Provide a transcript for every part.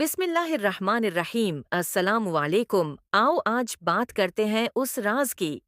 बिस्मिल्लाहिर्रहमानिर्रहीम। अस्सलाम वालेकुम। आओ आज बात करते हैं उस राज की,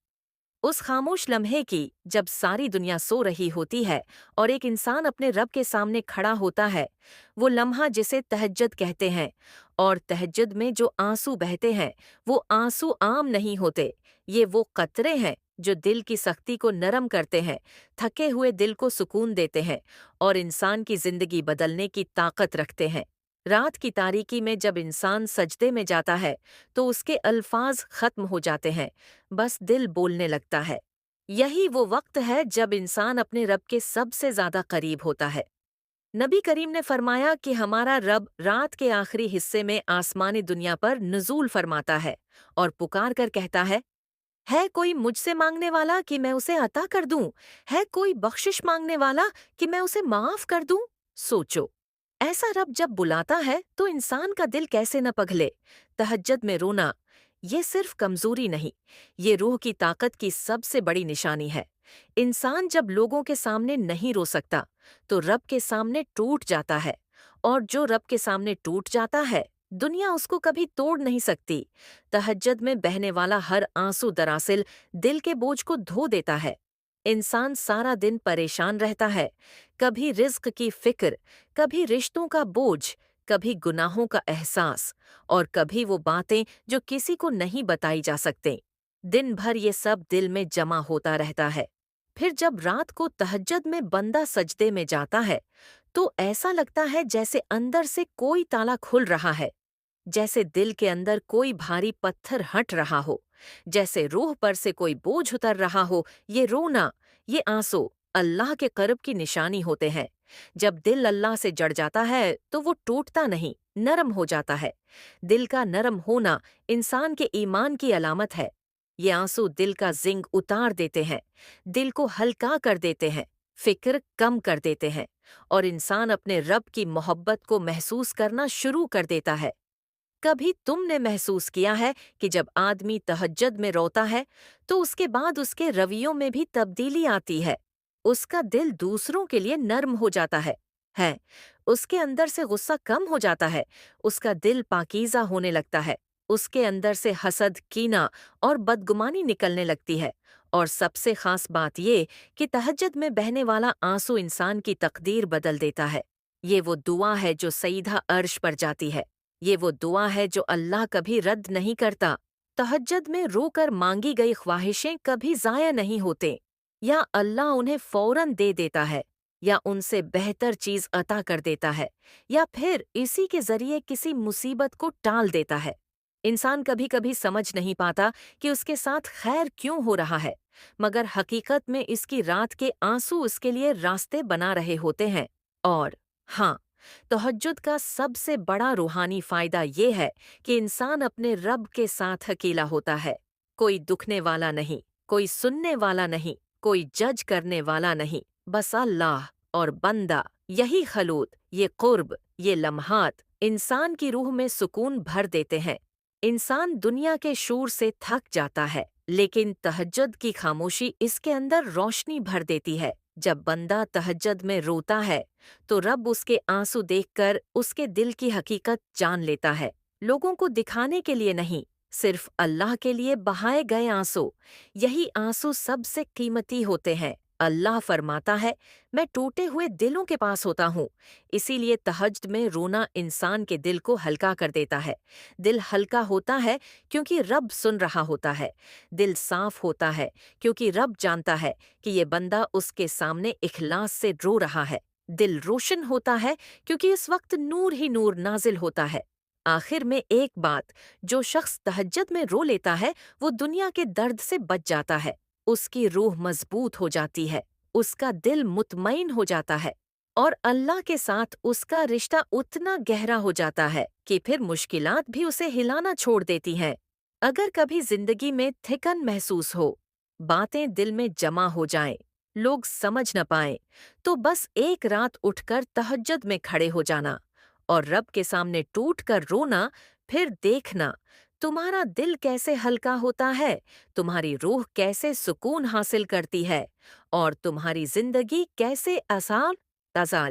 उस खामोश लम्हे की जब सारी दुनिया सो रही होती है और एक इंसान अपने रब के सामने खड़ा होता है। वो लम्हा जिसे तहज्जुद कहते हैं। और तहज्जुद में जो आंसू बहते हैं वो आंसू आम नहीं होते। ये वो कतरे हैं जो दिल की सख्ती को नरम करते हैं, थके हुए दिल को सुकून देते हैं और इंसान की जिंदगी बदलने की ताकत रखते हैं। रात की तारीकी में जब इंसान सजदे में जाता है तो उसके अल्फाज खत्म हो जाते हैं, बस दिल बोलने लगता है। यही वो वक्त है जब इंसान अपने रब के सबसे ज्यादा करीब होता है। नबी करीम ने फरमाया कि हमारा रब रात के आखिरी हिस्से में आसमानी दुनिया पर नुज़ूल फरमाता है और पुकार कर कहता है कोई मुझसे मांगने वाला कि मैं उसे अता कर दूं? है कोई बख्शिश मांगने वाला कि मैं उसे माफ कर दूं? सोचो, ऐसा रब जब बुलाता है तो इंसान का दिल कैसे न पिघले। तहज्जुद में रोना ये सिर्फ कमजोरी नहीं, ये रूह की ताकत की सबसे बड़ी निशानी है। इंसान जब लोगों के सामने नहीं रो सकता तो रब के सामने टूट जाता है, और जो रब के सामने टूट जाता है दुनिया उसको कभी तोड़ नहीं सकती। तहज्जुद में बहने वाला हर आंसू दरअसल दिल के बोझ को धो देता है। इंसान सारा दिन परेशान रहता है, कभी रिज्क की फिक्र, कभी रिश्तों का बोझ, कभी गुनाहों का एहसास, और कभी वो बातें जो किसी को नहीं बताई जा सकते। दिन भर ये सब दिल में जमा होता रहता है। फिर जब रात को तहज्जुद में बंदा सजदे में जाता है तो ऐसा लगता है जैसे अंदर से कोई ताला खुल रहा है, जैसे दिल के अंदर कोई भारी पत्थर हट रहा हो, जैसे रूह पर से कोई बोझ उतर रहा हो। ये रोना, ये आंसू अल्लाह के कर्ब की निशानी होते हैं। जब दिल अल्लाह से जड़ जाता है तो वो टूटता नहीं, नरम हो जाता है। दिल का नरम होना इंसान के ईमान की अलामत है। ये आंसू दिल का जिंग उतार देते हैं, दिल को हल्का कर देते हैं, फिक्र कम कर देते हैं, और इंसान अपने रब की मोहब्बत को महसूस करना शुरू कर देता है। कभी तुमने महसूस किया है कि जब आदमी तहज्जुद में रोता है तो उसके बाद उसके रवैयों में भी तब्दीली आती है। उसका दिल दूसरों के लिए नर्म हो जाता है। उसके अंदर से गुस्सा कम हो जाता है, उसका दिल पाकीज़ा होने लगता है, उसके अंदर से हसद, कीना और बदगुमानी निकलने लगती है। और सबसे खास बात ये कि तहज्जुद में बहने वाला आंसू इंसान की तकदीर बदल देता है। ये वो दुआ है जो सईदा अर्श पर जाती है। ये वो दुआ है जो अल्लाह कभी रद्द नहीं करता। तहज्जुद में रोकर मांगी गई ख्वाहिशें कभी ज़ाया नहीं होते। या अल्लाह उन्हें फौरन दे देता है, या उनसे बेहतर चीज़ अता कर देता है, या फिर इसी के ज़रिए किसी मुसीबत को टाल देता है। इंसान कभी कभी समझ नहीं पाता कि उसके साथ खैर क्यों हो रहा है, मगर हकीकत में इसकी रात के आंसू उसके लिए रास्ते बना रहे होते हैं। और हाँ, तहज्जुद का सबसे बड़ा रूहानी फायदा ये है कि इंसान अपने रब के साथ अकेला होता है। कोई दुखने वाला नहीं, कोई सुनने वाला नहीं, कोई जज करने वाला नहीं, बस अल्लाह और बंदा। यही खलूत, ये कुर्ब, ये लम्हात इंसान की रूह में सुकून भर देते हैं। इंसान दुनिया के शोर से थक जाता है, लेकिन तहज्जुद की खामोशी इसके अंदर रोशनी भर देती है। जब बंदा तहज्जुद में रोता है तो रब उसके आंसू देखकर उसके दिल की हकीकत जान लेता है। लोगों को दिखाने के लिए नहीं, सिर्फ अल्लाह के लिए बहाए गए आंसू। यही आंसू सबसे कीमती होते हैं। अल्लाह फरमाता है, मैं टूटे हुए दिलों के पास होता हूँ। इसीलिए तहज्जुद में रोना इंसान के दिल को हल्का कर देता है। दिल हल्का होता है क्योंकि रब सुन रहा होता है। दिल साफ होता है क्योंकि रब जानता है कि ये बंदा उसके सामने इखलास से रो रहा है। दिल रोशन होता है क्योंकि इस वक्त नूर ही नूर नाजिल होता है। आखिर में एक बात, जो शख्स तहज्जुद में रो लेता है वो दुनिया के दर्द से बच जाता है। उसकी रूह मजबूत हो जाती है, उसका दिल मुतमईन हो जाता है, और अल्लाह के साथ उसका रिश्ता उतना गहरा हो जाता है कि फिर मुश्किलात भी उसे हिलाना छोड़ देती हैं। अगर कभी जिंदगी में थिकन महसूस हो, बातें दिल में जमा हो जाएं, लोग समझ न पाएं, तो बस एक रात उठकर तहज्जुद में खड़े हो जाना और रब के सामने टूट कर रोना। फिर देखना तुम्हारा दिल कैसे हल्का होता है, तुम्हारी रूह कैसे सुकून हासिल करती है, और तुम्हारी जिंदगी कैसे आसान ताज़ा